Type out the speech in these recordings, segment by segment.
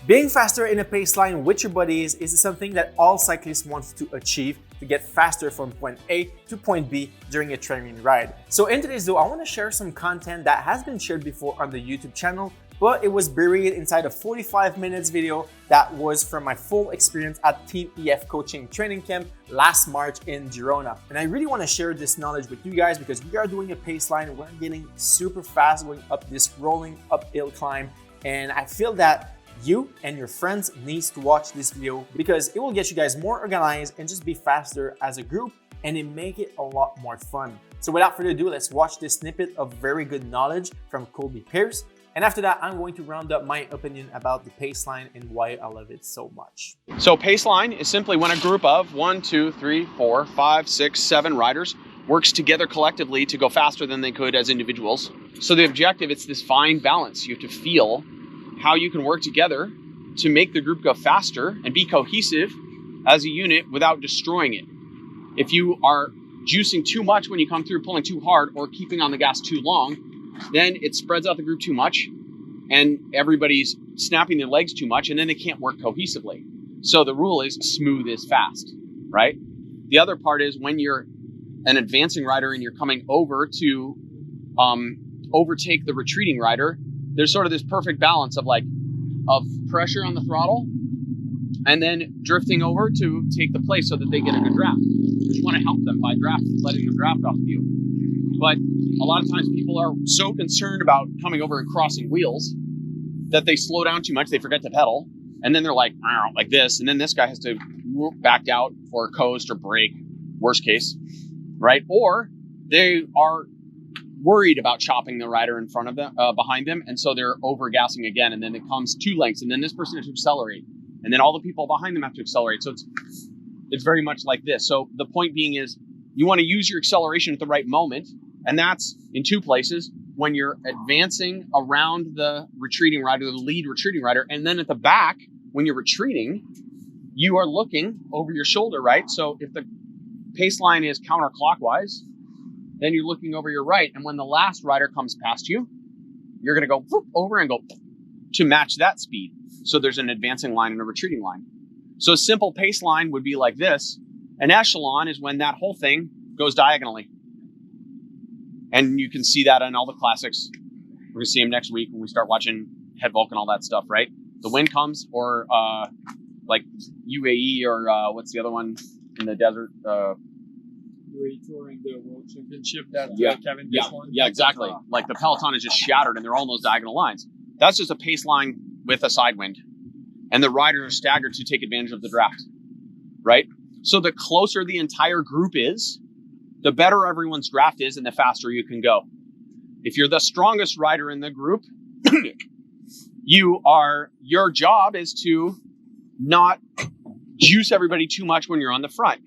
Being faster in a pace line with your buddies is something that all cyclists want to achieve to get faster from point A to point B during a training ride. So in today's video, I want to share some content that has been shared before on the YouTube channel, but it was buried inside a 45 minutes video that was from my full experience at Team EF Coaching Training Camp last March in Girona. And I really want to share this knowledge with you guys because we are doing a pace line, we're getting super fast going up this rolling uphill climb, and I feel that you and your friends needs to watch this video because it will get you guys more organized and just be faster as a group, and it make it a lot more fun. So without further ado, let's watch this snippet of very good knowledge from Colby Pierce. And after that, I'm going to round up my opinion about the pace line and why I love it so much. So pace line is simply when a group of 1, 2, 3, 4, 5, 6, 7 riders works together collectively to go faster than they could as individuals. So the objective, it's this fine balance. You have to feel how you can work together to make the group go faster and be cohesive as a unit without destroying it. If you are juicing too much when you come through, pulling too hard, or keeping on the gas too long, then it spreads out the group too much and everybody's snapping their legs too much, and then they can't work cohesively. So the rule is smooth is fast, right? The other part is when you're an advancing rider and you're coming over to overtake the retreating rider, there's sort of this perfect balance of pressure on the throttle and then drifting over to take the place so that they get a good draft. You want to help them by letting them draft off of you. But a lot of times people are so concerned about coming over and crossing wheels that they slow down too much, they forget to pedal, and then they're like this, and then this guy has to back out or coast or brake, worst case, right? Or they are worried about chopping the rider in front of them, behind them, and so they're over gassing again, and then it comes 2 lengths, and then this person has to accelerate, and then all the people behind them have to accelerate. So it's very much like this. So the point being is you want to use your acceleration at the right moment, and that's in 2 places: when you're advancing around the retreating rider, the lead retreating rider, and then at the back when you're retreating, you are looking over your shoulder, right? So if the pace line is counterclockwise, then you're looking over your right, and when the last rider comes past you, you're going to go whoop, over and go to match that speed. So there's an advancing line and a retreating line. So a simple pace line would be like this. An echelon is when that whole thing goes diagonally. And you can see that in all the classics. We're going to see them next week when we start watching Head Volk and all that stuff, right? The wind comes, or like UAE, or what's the other one in the desert? Touring the World Championship that Kevin won. Yeah, exactly. Like the peloton is just shattered and they're all in those diagonal lines. That's just a pace line with a side wind. And the riders are staggered to take advantage of the draft, right? So the closer the entire group is, the better everyone's draft is and the faster you can go. If you're the strongest rider in the group, your job is to not juice everybody too much when you're on the front.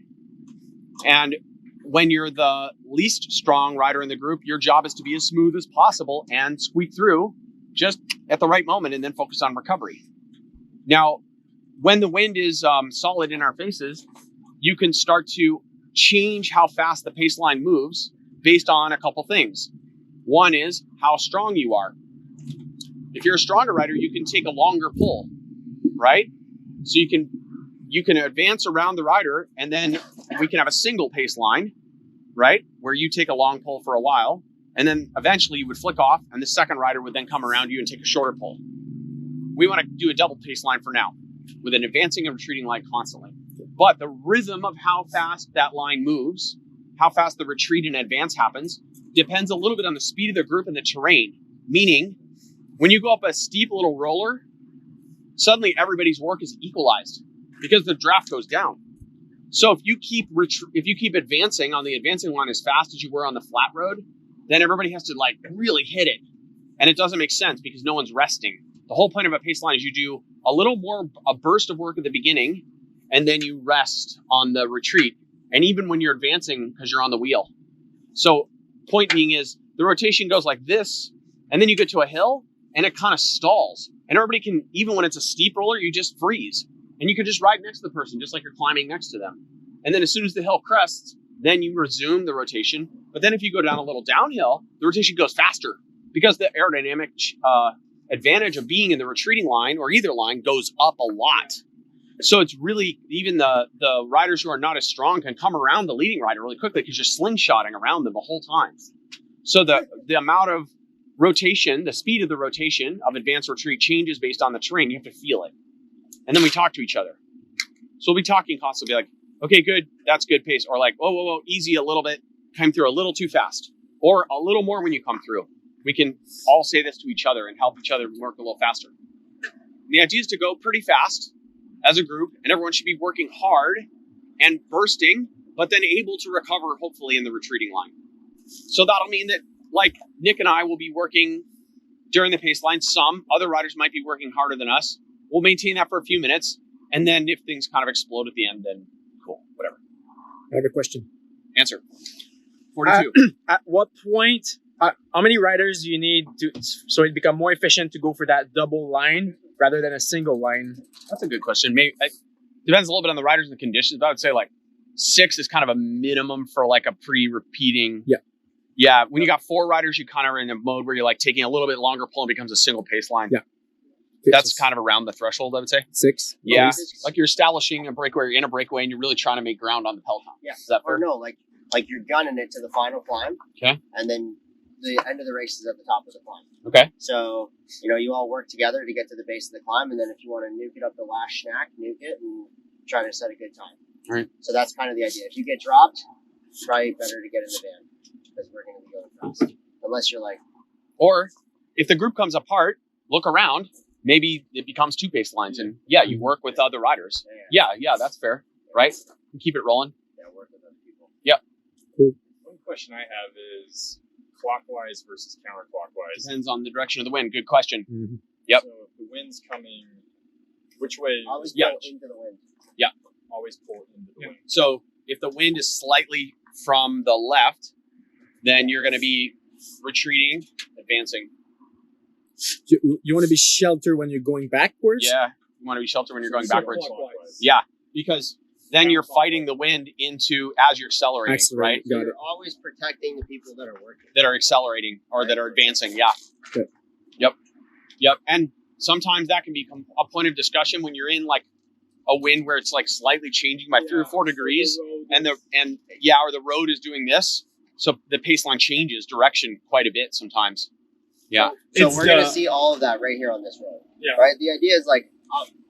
And when you're the least strong rider in the group, your job is to be as smooth as possible and squeak through just at the right moment and then focus on recovery. Now, when the wind is solid in our faces, you can start to change how fast the pace line moves based on a couple things. One is how strong you are. If you're a stronger rider, you can take a longer pull, right? So you can advance around the rider, and then we can have a single pace line, right? Where you take a long pull for a while, and then eventually you would flick off, and the second rider would then come around you and take a shorter pull. We want to do a double pace line for now, with an advancing and retreating line constantly. But the rhythm of how fast that line moves, how fast the retreat and advance happens, depends a little bit on the speed of the group and the terrain. Meaning, when you go up a steep little roller, suddenly everybody's work is equalized because the draft goes down. So if you keep advancing on the advancing line as fast as you were on the flat road, then everybody has to really hit it. And it doesn't make sense because no one's resting. The whole point of a pace line is you do a burst of work at the beginning, and then you rest on the retreat. And even when you're advancing, because you're on the wheel. So point being is the rotation goes like this, and then you get to a hill and it kind of stalls. And everybody can, even when it's a steep roller, you just freeze. And you can just ride next to the person, just like you're climbing next to them. And then as soon as the hill crests, then you resume the rotation. But then if you go down a little downhill, the rotation goes faster because the aerodynamic advantage of being in the retreating line or either line goes up a lot. So it's really, even the riders who are not as strong can come around the leading rider really quickly because you're slingshotting around them the whole time. So the amount of rotation, the speed of the rotation of advanced retreat changes based on the terrain. You have to feel it. And then we talk to each other. So we'll be talking constantly like, okay, good, that's good pace. Or like, whoa, easy a little bit, come through a little too fast. Or a little more when you come through. We can all say this to each other and help each other work a little faster. The idea is to go pretty fast as a group, and everyone should be working hard and bursting, but then able to recover, hopefully, in the retreating line. So that'll mean that, like, Nick and I will be working during the pace line. Some other riders might be working harder than us. We'll maintain that for a few minutes, and then if things kind of explode at the end, then cool, whatever. I have a question. Answer. 42. At what point, how many riders do you need so it become more efficient to go for that double line rather than a single line? That's a good question. Maybe it depends a little bit on the riders and the conditions, but I would say like 6 is kind of a minimum for like a pre-repeating. Yeah. When you got 4 riders, you kind of are in a mode where you're like taking a little bit longer pull and becomes a single pace line. Yeah. That's kind of around the threshold, I would say. 6. Yeah. Like you're establishing a breakaway, you're in a breakaway, and you're really trying to make ground on the peloton. Yeah. Is that fair? Or no, like you're gunning it to the final climb. Okay. And then the end of the race is at the top of the climb. Okay. So, you all work together to get to the base of the climb, and then if you want to nuke it up the last schnack, nuke it and try to set a good time. All right. So that's kind of the idea. If you get dropped, it's probably better to get in the van because we're going to be going fast. Unless you're like... Or if the group comes apart, look around. Maybe it becomes 2 pace lines, and you work with other riders. Yeah, that's fair, right? And keep it rolling. Yeah, work with other people. Yep. One question I have is clockwise versus counterclockwise. Depends on the direction of the wind. Good question. Mm-hmm. Yep. So if the wind's coming, which way? Always Yeah. pull into the wind. Always pull into the wind. So if the wind is slightly from the left, then you're going to be retreating, advancing. You want to be sheltered when you're going backwards? Yeah. You want to be sheltered when you're going So backwards. clockwise. Yeah. Because then you're fighting the wind into as you're accelerating, right? Got it. You're always protecting the people that are working. That are accelerating or that are advancing. Yeah. Good. Yep. And sometimes that can become a point of discussion when you're in like a wind where it's like slightly changing by 3 or 4 degrees, or the road is doing this. So the pace line changes direction quite a bit sometimes. Yeah. So we're going to see all of that right here on this road. Yeah. Right? The idea is like,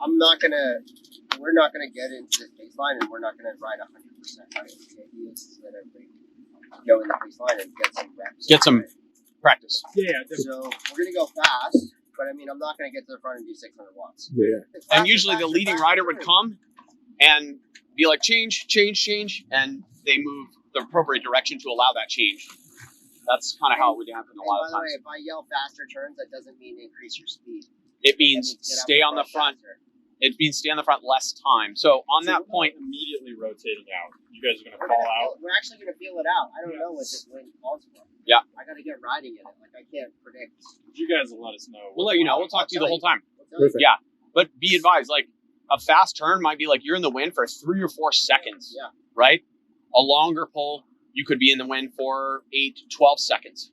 we're not going to get into this baseline and we're not going to ride 100%. Right? The idea is that everybody go in the baseline and get some reps. Get some practice. Yeah. So we're going to go fast, but I mean, I'm not going to get to the front and do 600 watts. Yeah. And usually the leading rider would come and be like, change, and they move the appropriate direction to allow that change. That's kind of how it would happen a lot of By the times. way, if I yell faster turns, that doesn't mean increase your speed. It means That means get out stay on the front. faster. It means stay on the front less time. So on that point, Immediately rotating out. You guys are going to We're fall gonna out. We're actually going to feel it out. I don't know what this wind calls for. Yeah. I got to get riding in it. Like, I can't predict. You guys will let us know. we'll let you know. We'll talk to you the whole time. Perfect. Yeah. But be advised, like a fast turn might be like you're in the wind for 3 or 4 seconds. Yeah. Right? A longer pull, you could be in the wind for 8 to 12 seconds.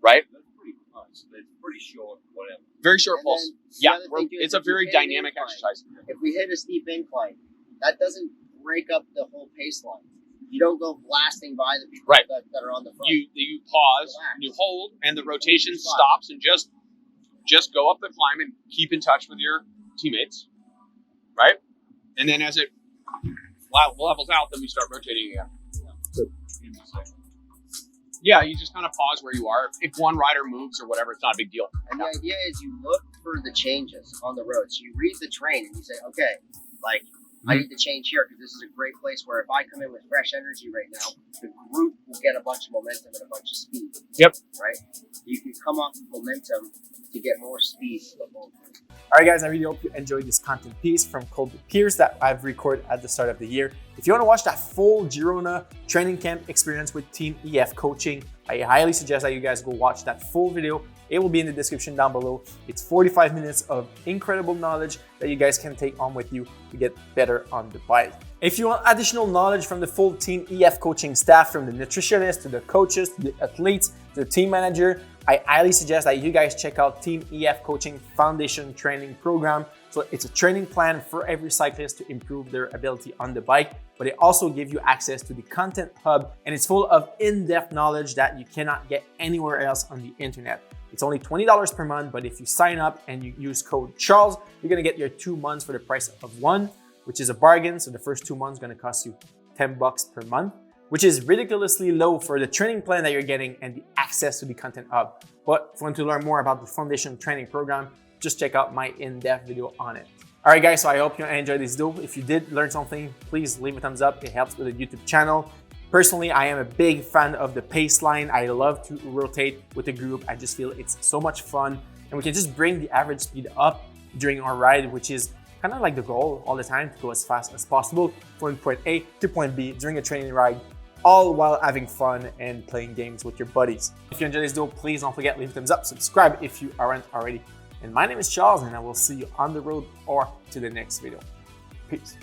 Right? That's pretty close. It's pretty short, whatever. Very short And pulse. then the Yeah. other thing too is It's a if you very hit an dynamic incline, exercise. If we hit a steep incline, that doesn't break up the whole pace line. You don't go blasting by the people Right. that are on the front. You pause, Relax. and you hold, and the rotation stops, and just go up the climb and keep in touch with your teammates, right? And then as it levels out, then we start rotating again. Yeah, you just kind of pause where you are. If one rider moves or whatever, it's not a big deal. And the idea is you look for the changes on the road. So you read the terrain and you say, okay, like, I need to change here because this is a great place where if I come in with fresh energy right now, the group will get a bunch of momentum and a bunch of speed. Yep. Right? You can come off with momentum to get more speed to the whole group. All right, guys, I really hope you enjoyed this content piece from Colby Pierce that I've recorded at the start of the year. If you want to watch that full Girona training camp experience with Team EF coaching, I highly suggest that you guys go watch that full video. It will be in the description down below. It's 45 minutes of incredible knowledge that you guys can take on with you to get better on the bike. If you want additional knowledge from the full Team EF coaching staff, from the nutritionist to the coaches, to the athletes, to the team manager, I highly suggest that you guys check out Team EF Coaching Foundation Training Program. So it's a training plan for every cyclist to improve their ability on the bike, but it also gives you access to the content hub, and it's full of in-depth knowledge that you cannot get anywhere else on the internet. It's only $20 per month, but if you sign up and you use code Charles, you're gonna get your 2 months for the price of one, which is a bargain. So the first 2 months gonna cost you $10 per month, which is ridiculously low for the training plan that you're getting and the access to the content hub. But if you want to learn more about the foundation training program, just check out my in-depth video on it. All right, guys, so I hope you enjoyed this video. If you did learn something, please leave a thumbs up. It helps with the YouTube channel. Personally, I am a big fan of the pace line. I love to rotate with the group. I just feel it's so much fun, and we can just bring the average speed up during our ride, which is kind of like the goal all the time, to go as fast as possible from point A to point B during a training ride, all while having fun and playing games with your buddies. If you enjoyed this video, please don't forget, leave a thumbs up, subscribe if you aren't already. And my name is Charles, and I will see you on the road or to the next video. Peace.